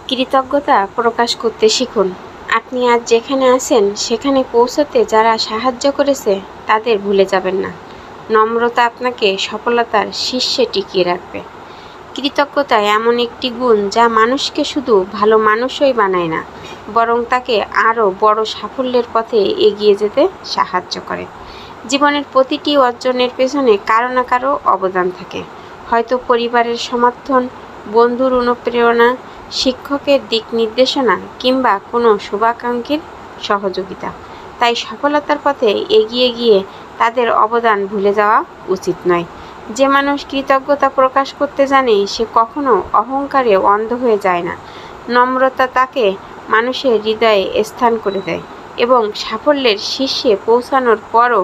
কৃতজ্ঞতা প্রকাশ করতে শিখুন। আপনি আজ যেখানে আছেন সেখানে পৌঁছতে যারা সাহায্য করেছে তাদের ভুলে যাবেন না। নম্রতা আপনাকে সফলতার শীর্ষে টিকিয়ে রাখবে। কৃতজ্ঞতা এমন একটি গুণ যা মানুষকে শুধু ভালো মানুষই বানায় না, বরং তাকে আরও বড় সাফল্যের পথে এগিয়ে যেতে সাহায্য করে। জীবনের প্রতিটি অর্জনের পেছনে কারো না কারো অবদান থাকে। হয়তো পরিবারের সমর্থন, বন্ধুর অনুপ্রেরণা, শিক্ষকের দিক নির্দেশনা কিংবা কোনো শুভাকাঙ্ক্ষীর সহযোগিতা। তাই সফলতার পথে এগিয়ে গিয়ে তাদের অবদান ভুলে যাওয়া উচিত নয়। যে মানুষ কৃতজ্ঞতা প্রকাশ করতে জানে সে কখনো অহংকারে অন্ধ হয়ে যায় না। নম্রতা তাকে মানুষের হৃদয়ে স্থান করে দেয় এবং সাফল্যের শীর্ষে পৌঁছানোর পরও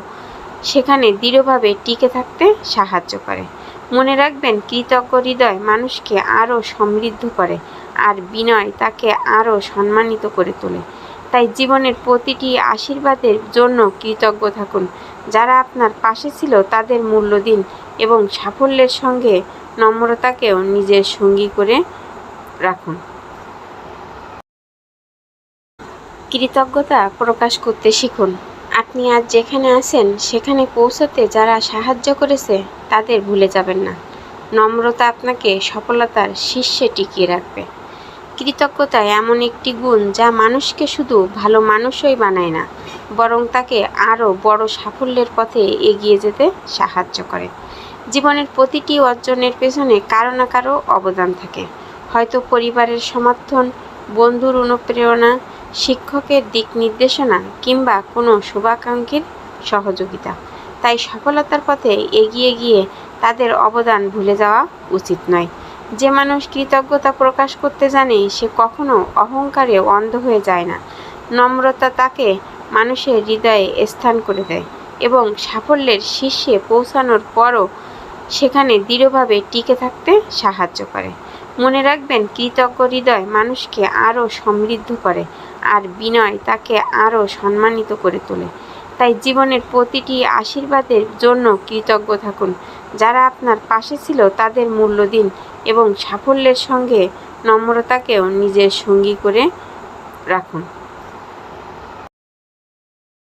সেখানে দৃঢ়ভাবে টিকে থাকতে সাহায্য করে। মনে রাখবেন, কৃতজ্ঞ হৃদয় মানুষকে আরও সমৃদ্ধ করে আর বিনয় তাকে আরও সম্মানিত করে তোলে। তাই জীবনের প্রতিটি আশীর্বাদের জন্য কৃতজ্ঞ থাকুন। যারা আপনার পাশে ছিল তাদের মূল্য দিন এবং সাফল্যের সঙ্গে নম্রতাকেও নিজের সঙ্গী করে রাখুন। কৃতজ্ঞতা প্রকাশ করতে শিখুন। আপনি আজ যেখানে আছেন সেখানে পৌঁছতে যারা সাহায্য করেছে তাদের ভুলে যাবেন না। নম্রতা আপনাকে সফলতার শীর্ষে টিকিয়ে রাখবে। কৃতজ্ঞতা এমন একটি গুণ যা মানুষকে শুধু ভালো মানুষই বানায় না, বরং তাকে আরও বড় সাফল্যের পথে এগিয়ে যেতে সাহায্য করে। জীবনের প্রতিটি অর্জনের পেছনে কারো না কারো অবদান থাকে। হয়তো পরিবারের সমর্থন, বন্ধুর অনুপ্রেরণা, শিক্ষকের দিক নির্দেশনা কিংবা কোনো শুভাকাঙ্ক্ষীর সহযোগিতা। তাই সফলতার পথে এগিয়ে গিয়ে তাদের অবদান ভুলে যাওয়া উচিত নয়। যে মানুষ কৃতজ্ঞতা প্রকাশ করতে জানে সে কখনো অহংকারে অন্ধ হয়ে যায় না। নম্রতা তাকে মানুষের হৃদয়ে স্থান করে দেয় এবং সাফল্যের শীর্ষে পৌঁছানোর পরও সেখানে দৃঢ়ভাবে টিকে থাকতে সাহায্য করে। মনে রাখবেন, কৃতজ্ঞ হৃদয় মানুষকে আরও সমৃদ্ধ করে আর বিনয় তাকে আরও সম্মানিত করে তোলে। তাই জীবনের প্রতিটি আশীর্বাদের জন্য কৃতজ্ঞ থাকুন। যারা আপনার পাশে ছিল তাদের মূল্য দিন এবং সাফল্যের সঙ্গে নম্রতাকেও নিজের সঙ্গী করে রাখুন।